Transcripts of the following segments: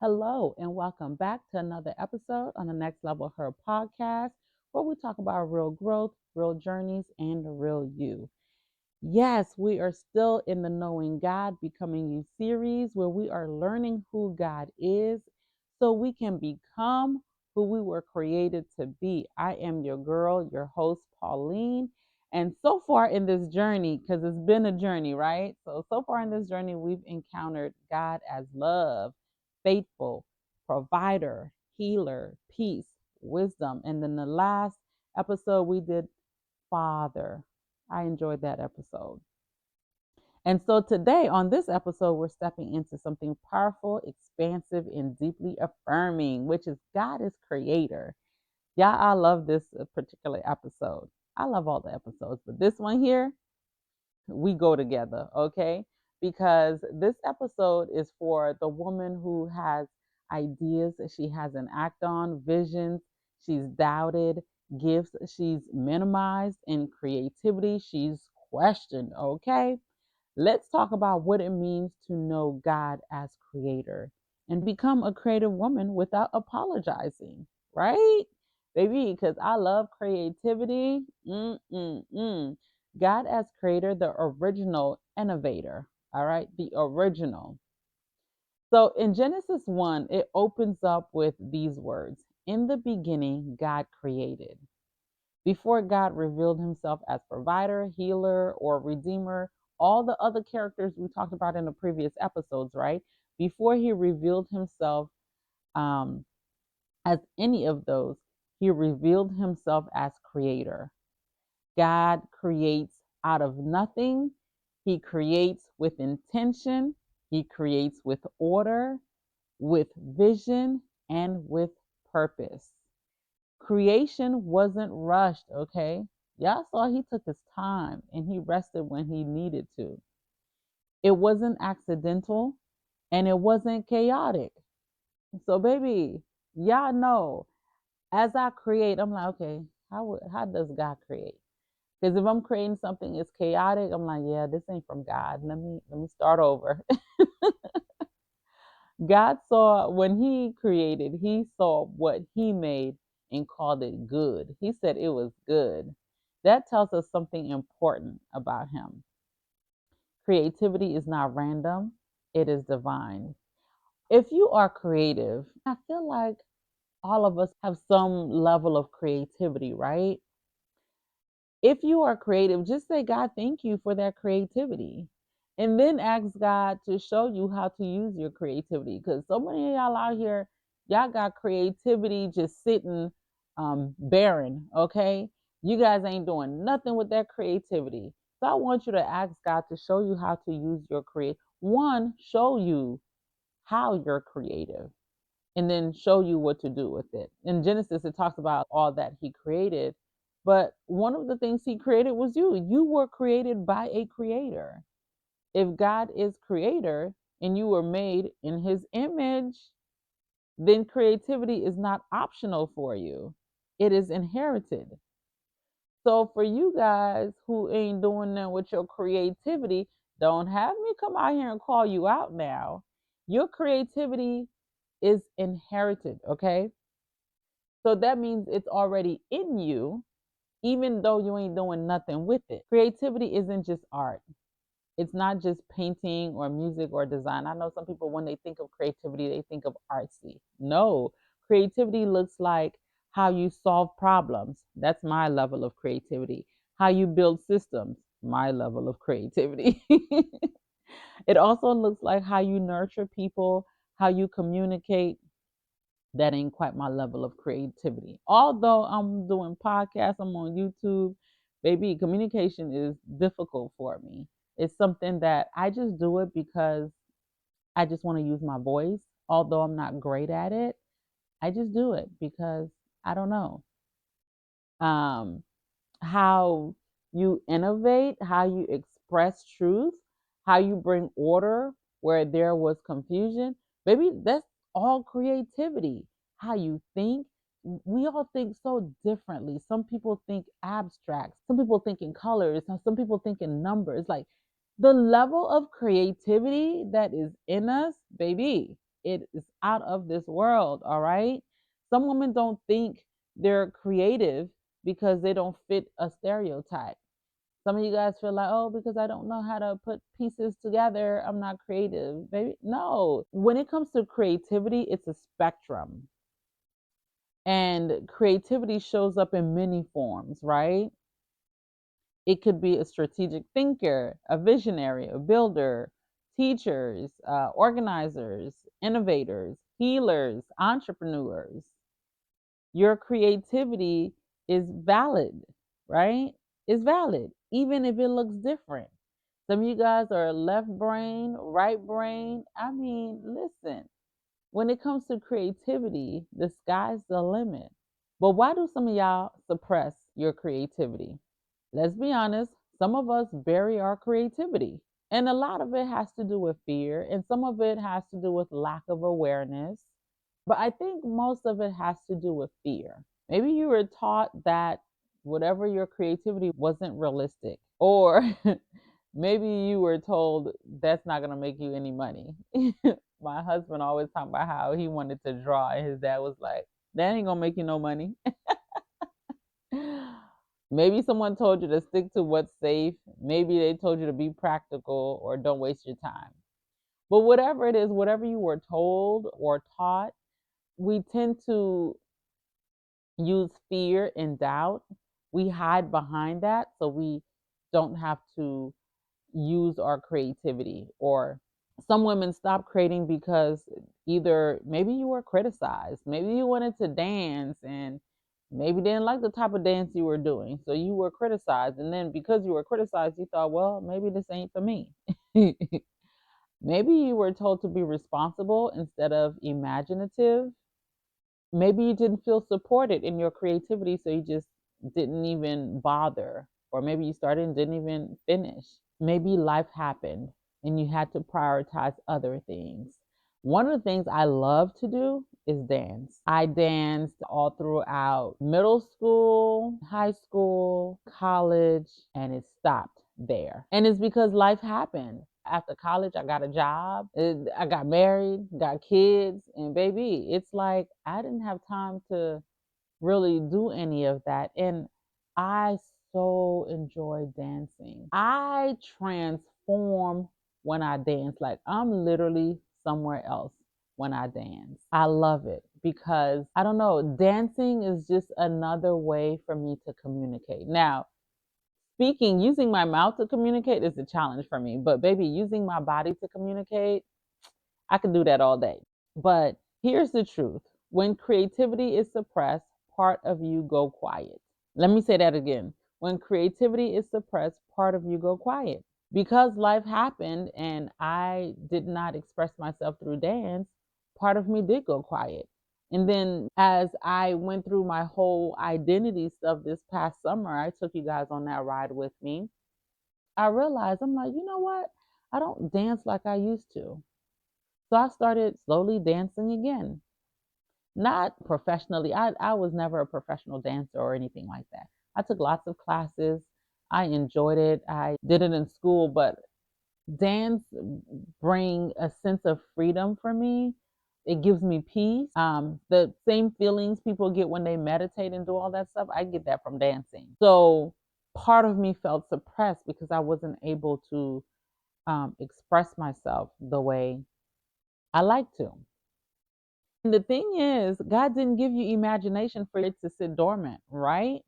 Hello, and welcome back to another episode on the Next Level Her podcast, where we talk about real growth, real journeys, and the real you. Yes, we are still in the Knowing God, Becoming You series where we are learning who God is so we can become who we were created to be. I am your girl, your host, Pauline. And so far in this journey, because it's been a journey, right? So far in this journey, we've encountered God as love, faithful, provider, healer, peace, wisdom. And then the last episode, we did Father. I enjoyed that episode. And so today, on this episode, we're stepping into something powerful, expansive, and deeply affirming, which is God is creator. Yeah, I love this particular episode. I love all the episodes, but this one here, we go together, okay? Because this episode is for the woman who has ideas she hasn't acted on, visions she's doubted, gifts she's minimized, and creativity she's questioned, okay? Let's talk about what it means to know God as creator and become a creative woman without apologizing, right? Baby, because I love creativity. God as creator, the original innovator, all right? The original. So in Genesis 1, it opens up with these words. In the beginning, God created. Before God revealed himself as provider, healer, or redeemer, all the other characters we talked about in the previous episodes, right? Before he revealed himself um, as any of those, he revealed himself as creator. God creates out of nothing, he creates with intention, he creates with order, with vision, and with purpose. Creation wasn't rushed, okay? Y'all saw he took his time and he rested when he needed to. It wasn't accidental and it wasn't chaotic. So, baby, y'all know as I create, I'm like, okay, how does God create? Because if I'm creating something that's chaotic, I'm like, yeah, this ain't from God. Let me start over. God saw when he created, he saw what he made and called it good. He said it was good. That tells us something important about him. Creativity is not random, it is divine. If you are creative, I feel like all of us have some level of creativity, right? If you are creative, just say, God, thank you for that creativity. And then ask God to show you how to use your creativity. Because so many of y'all out here, y'all got creativity just sitting barren, okay? You guys ain't doing nothing with that creativity. So I want you to ask God to show you how to use your create. One, show you how you're creative and then show you what to do with it. In Genesis, it talks about all that he created, but one of the things he created was you. You were created by a creator. If God is creator and you were made in his image, then creativity is not optional for you. It is inherited. So for you guys who ain't doing that with your creativity, don't have me come out here and call you out now. Your creativity is inherited, okay? So that means it's already in you, even though you ain't doing nothing with it. Creativity isn't just art. It's not just painting or music or design. I know some people, when they think of creativity, they think of artsy. No, creativity looks like how you solve problems. That's my level of creativity. How you build systems, my level of creativity. It also looks like how you nurture people, how you communicate, that ain't quite my level of creativity. Although I'm doing podcasts, I'm on YouTube, baby, communication is difficult for me. It's something that I just do it because I just want to use my voice. Although I'm not great at it, I just do it because I don't know. Um, how you innovate, how you express truth, how you bring order where there was confusion. Baby, that's all creativity. How you think. We all think so differently. Some people think abstract, some people think in colors, some people think in numbers. Like the level of creativity that is in us, baby. it is out of this world, all right? Some women don't think they're creative because they don't fit a stereotype. Some of you guys feel like, oh, because I don't know how to put pieces together, I'm not creative. Baby, no. When it comes to creativity, it's a spectrum. And creativity shows up in many forms, right? It could be a strategic thinker, a visionary, a builder, teachers, organizers, innovators, healers, entrepreneurs. Your creativity is valid, right? It's valid, even if it looks different. Some of you guys are left brain, right brain. I mean, listen, when it comes to creativity, the sky's the limit. But why do some of y'all suppress your creativity? Let's be honest, some of us bury our creativity. And a lot of it has to do with fear, and some of it has to do with lack of awareness. But I think most of it has to do with fear. Maybe you were taught that whatever your creativity wasn't realistic, or maybe you were told that's not going to make you any money. My husband always talked about how he wanted to draw, and his dad was like, that ain't going to make you no money. Maybe someone told you to stick to what's safe. Maybe they told you to be practical or don't waste your time. But whatever it is, whatever you were told or taught, we tend to use fear and doubt. We hide behind that so we don't have to use our creativity. Or some women stop creating because either maybe you were criticized, maybe you wanted to dance and maybe didn't like the type of dance you were doing. So you were criticized. And then because you were criticized, you thought, well, maybe this ain't for me. Maybe you were told to be responsible instead of imaginative. Maybe you didn't feel supported in your creativity, so you just didn't even bother. Or maybe you started and didn't even finish. Maybe life happened and you had to prioritize other things. One of the things I love to do is dance. I danced all throughout middle school, high school, college, and it stopped there. And it's because life happened. After college, I got a job, I got married, got kids, and baby, it's like I didn't have time to really do any of that. And I so enjoy dancing. I transform when I dance. Like I'm literally somewhere else when I dance. I love it because I don't know, dancing is just another way for me to communicate. Now, speaking, using my mouth to communicate is a challenge for me, but baby, using my body to communicate, I can do that all day. But here's the truth. When creativity is suppressed, part of you go quiet. Let me say that again. When creativity is suppressed, part of you go quiet. Because life happened and I did not express myself through dance, part of me did go quiet. And then as I went through my whole identity stuff this past summer, I took you guys on that ride with me. I realized I'm like, you know what? I don't dance like I used to. So I started slowly dancing again. Not professionally. I was never a professional dancer or anything like that. I took lots of classes. I enjoyed it. I did it in school, but dance bring a sense of freedom for me. It gives me peace. The same feelings people get when they meditate and do all that stuff, I get that from dancing. So part of me felt suppressed because I wasn't able to express myself the way I like to. And the thing is, God didn't give you imagination for it to sit dormant, right?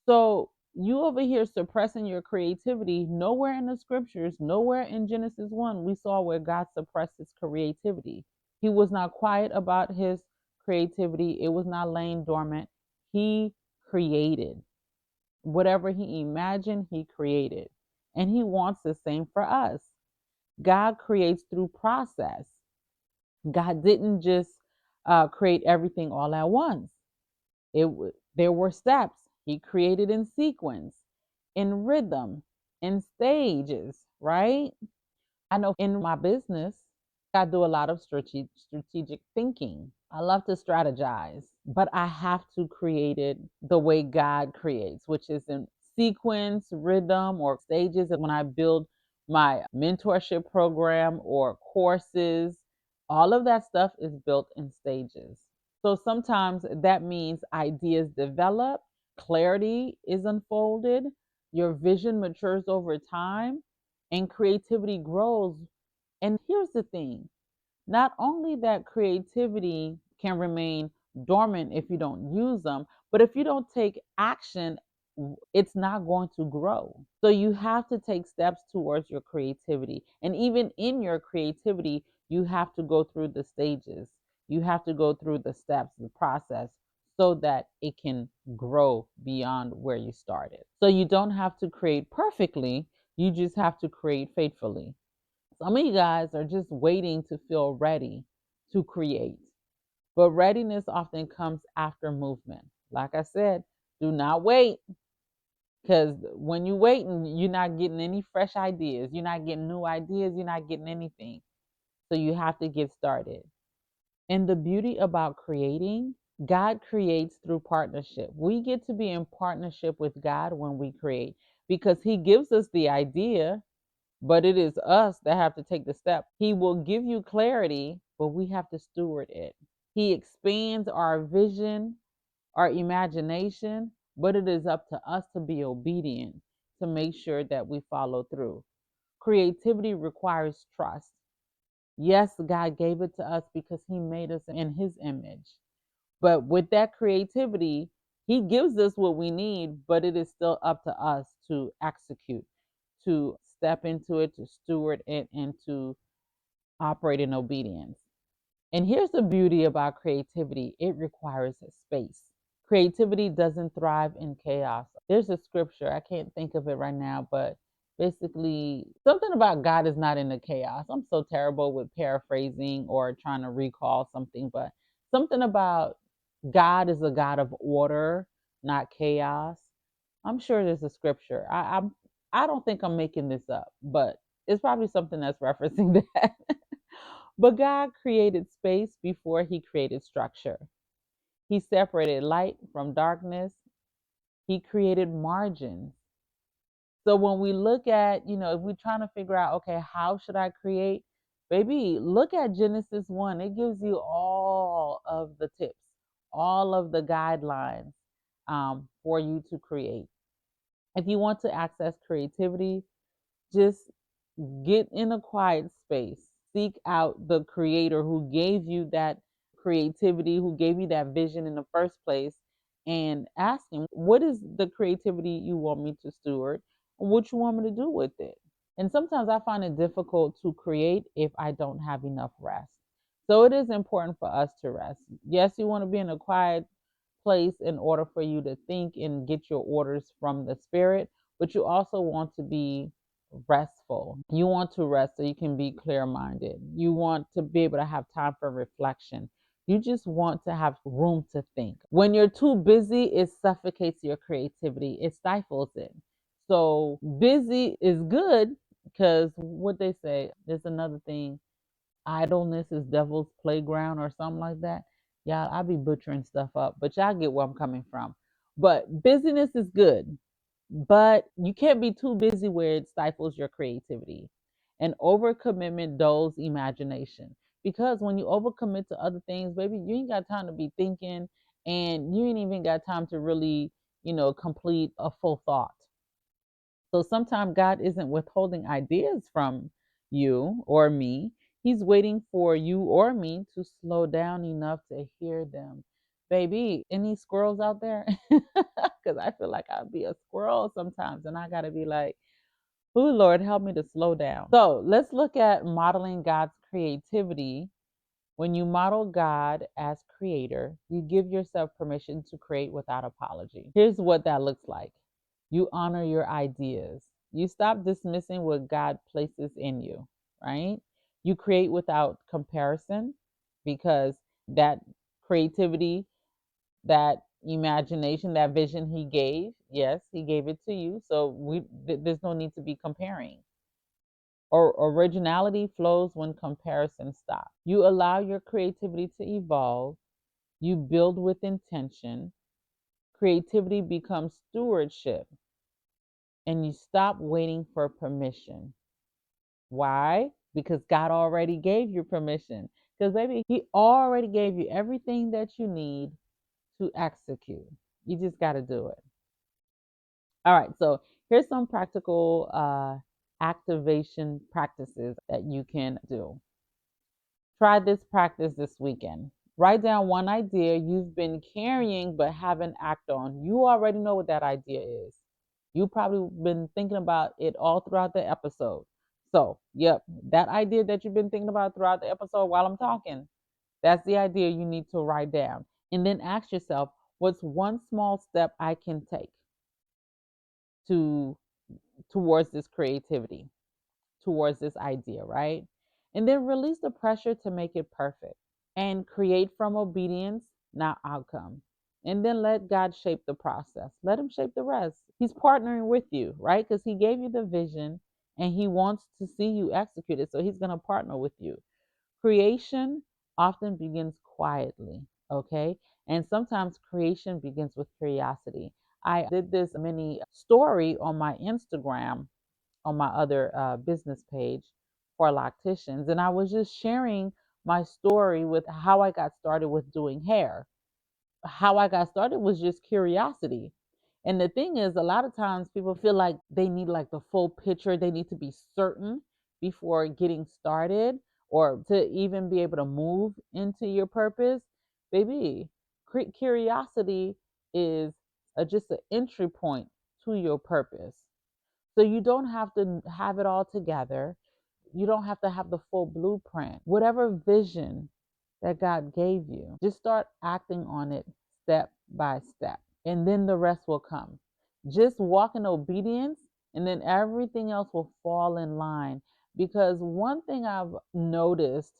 So you over here suppressing your creativity. Nowhere in the scriptures, nowhere in Genesis 1, we saw where God suppressed his creativity. He was not quiet about his creativity, it was not laying dormant. He created. Whatever he imagined, he created. And he wants the same for us. God creates through process. God didn't just create everything all at once. There were steps. He created in sequence, in rhythm, in stages, right? I know in my business, I do a lot of strategic thinking. I love to strategize, but I have to create it the way God creates, which is in sequence, rhythm, or stages. And when I build my mentorship program or courses, All of that stuff is built in stages. So sometimes that means ideas develop, clarity is unfolded, your vision matures over time, and creativity grows. And here's the thing, not only that creativity can remain dormant if you don't use them, but if you don't take action, it's not going to grow. So you have to take steps towards your creativity. And even in your creativity, you have to go through the stages. You have to go through the steps, the process, so that it can grow beyond where you started. So you don't have to create perfectly, you just have to create faithfully. Some of you guys are just waiting to feel ready to create. But readiness often comes after movement. Like I said, do not wait, because when you're waiting, you're not getting any fresh ideas. You're not getting new ideas. You're not getting anything. So you have to get started. And the beauty about creating, God creates through partnership. We get to be in partnership with God when we create because He gives us the idea, but it is us that have to take the step. He will give you clarity, but we have to steward it. He expands our vision, our imagination, but it is up to us to be obedient to make sure that we follow through. Creativity requires trust. Yes, God gave it to us because He made us in His image. But with that creativity, He gives us what we need, but it is still up to us to execute, to step into it, to steward it, and to operate in obedience. And here's the beauty about creativity, it requires a space. Creativity doesn't thrive in chaos. There's a scripture, I can't think of it right now, but basically something about God is not in the chaos. I'm so terrible with paraphrasing or trying to recall something, but something about God is a God of order, not chaos. I'm sure there's a scripture. I don't think I'm making this up, but it's probably something that's referencing that. But God created space before He created structure. He separated light from darkness. He created margins. So when we look at, if we're trying to figure out, okay, how should I create? Baby, look at Genesis 1. It gives you all of the tips, all of the guidelines for you to create. If you want to access creativity, just get in a quiet space. Seek out the creator who gave you that creativity, who gave you that vision in the first place, and ask him, what is the creativity you want me to steward? What you want me to do with it? And sometimes I find it difficult to create if I don't have enough rest. So it is important for us to rest. Yes, you want to be in a quiet place in order for you to think and get your orders from the spirit, but you also want to be restful. You want to rest so you can be clear minded. You want to be able to have time for reflection. You just want to have room to think. When you're too busy, it suffocates your creativity, it stifles it. So, busy is good because what they say, there's another thing, idleness is devil's playground or something like that. Yeah, I be butchering stuff up, but y'all get where I'm coming from. But busyness is good, but you can't be too busy where it stifles your creativity. And overcommitment dulls imagination. Because when you overcommit to other things, baby, you ain't got time to be thinking and you ain't even got time to really, complete a full thought. So sometimes God isn't withholding ideas from you or me. He's waiting for you or me to slow down enough to hear them. Baby, any squirrels out there? Because I feel like I'll be a squirrel sometimes and I got to be like, oh, Lord, help me to slow down. So let's look at modeling God's creativity. When you model God as creator, you give yourself permission to create without apology. Here's what that looks like. You honor your ideas. You stop dismissing what God places in you, right? You create without comparison because that creativity, that imagination, that vision He gave, yes, He gave it to you. So there's no need to be comparing. Or originality flows when comparison stops. You allow your creativity to evolve. You build with intention. Creativity becomes stewardship, and you stop waiting for permission. Why? Because God already gave you permission. Because, baby, He already gave you everything that you need to execute. You just got to do it. All right. So, here's some practical activation practices that you can do. Try this practice this weekend. Write down one idea you've been carrying but haven't acted on. You already know what that idea is. You probably been thinking about it all throughout the episode. So, yep, that idea that you've been thinking about throughout the episode while I'm talking, that's the idea you need to write down. And then ask yourself, what's one small step I can take to towards this creativity, towards this idea, right? And then release the pressure to make it perfect and create from obedience, not outcome. And then let God shape the process. Let Him shape the rest. He's partnering with you, right? Because He gave you the vision and He wants to see you execute it. So He's going to partner with you. Creation often begins quietly, okay? And sometimes creation begins with curiosity. I did this mini story on my Instagram on my other business page for lacticians. And I was just sharing my story with how I got started with doing hair. How I got started was just curiosity. And the thing is, a lot of times people feel like they need like the full picture, they need to be certain before getting started or to even be able to move into your purpose. Baby, curiosity is just an entry point to your purpose. So you don't have to have it all together. You don't have to have the full blueprint. Whatever vision that God gave you, just start acting on it step by step, and then the rest will come. Just walk in obedience, and then everything else will fall in line. Because one thing I've noticed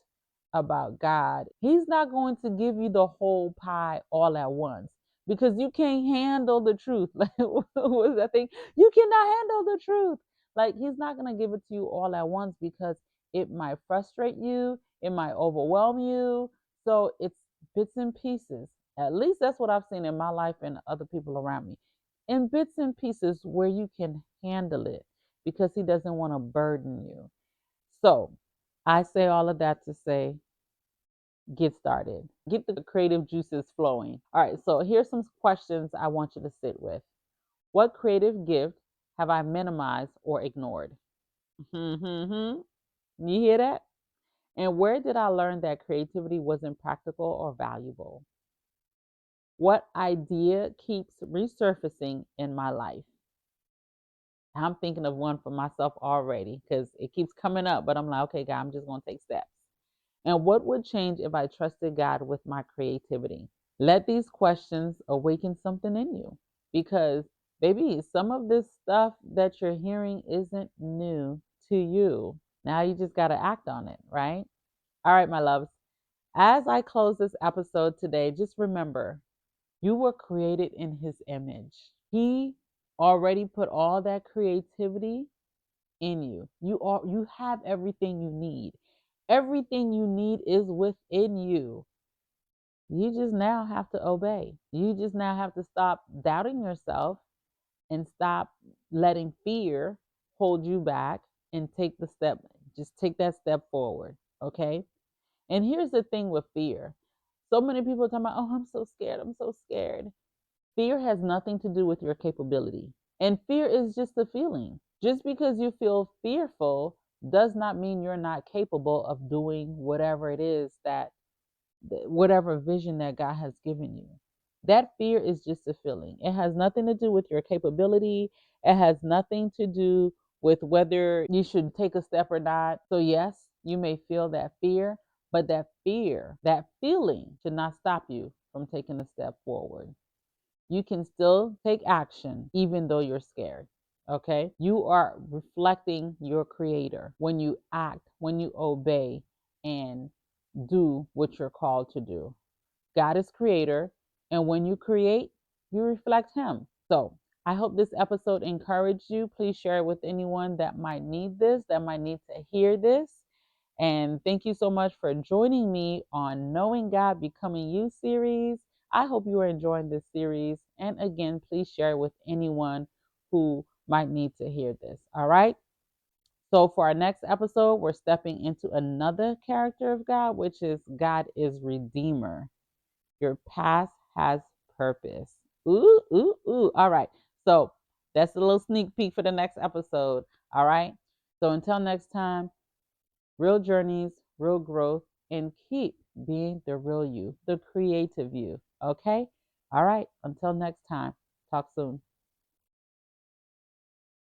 about God, He's not going to give you the whole pie all at once because you can't handle the truth. Like, what was that thing? You cannot handle the truth. Like, He's not going to give it to you all at once because it might frustrate you, it might overwhelm you. So it's bits and pieces. At least that's what I've seen in my life and other people around me. In bits and pieces where you can handle it because He doesn't want to burden you. So I say all of that to say, get started. Get the creative juices flowing. All right, so here's some questions I want you to sit with. What creative gift have I minimized or ignored? You hear that? And where did I learn that creativity wasn't practical or valuable? What idea keeps resurfacing in my life? I'm thinking of one for myself already because it keeps coming up, but I'm like, okay, God, I'm just going to take steps. And what would change if I trusted God with my creativity? Let these questions awaken something in you because, baby, some of this stuff that you're hearing isn't new to you. Now you just got to act on it, right? All right, my loves. As I close this episode today, just remember you were created in His image. He already put all that creativity in you. You have everything you need. Everything you need is within you. You just now have to obey. You just now have to stop doubting yourself and stop letting fear hold you back and take the step. Just take that step forward. Okay. And here's the thing with fear. So many people are talking about, oh, I'm so scared. I'm so scared. Fear has nothing to do with your capability. And fear is just a feeling. Just because you feel fearful does not mean you're not capable of doing whatever it is that, whatever vision that God has given you. That fear is just a feeling. It has nothing to do with your capability. It has nothing to do with whether you should take a step or not. So, yes, you may feel that fear, but that fear, that feeling should not stop you from taking a step forward. You can still take action even though you're scared. Okay? You are reflecting your creator when you act, when you obey and do what you're called to do. God is creator, and when you create, you reflect him. So, I hope this episode encouraged you. Please share it with anyone that might need this, that might need to hear this. And thank you so much for joining me on Knowing God, Becoming You series. I hope you are enjoying this series. And again, please share it with anyone who might need to hear this. All right. So for our next episode, we're stepping into another character of God, which is God is Redeemer. Your past has purpose. Ooh, ooh, ooh. All right. So that's a little sneak peek for the next episode. All right. So until next time, real journeys, real growth, and keep being the real you, the creative you. Okay. All right. Until next time. Talk soon.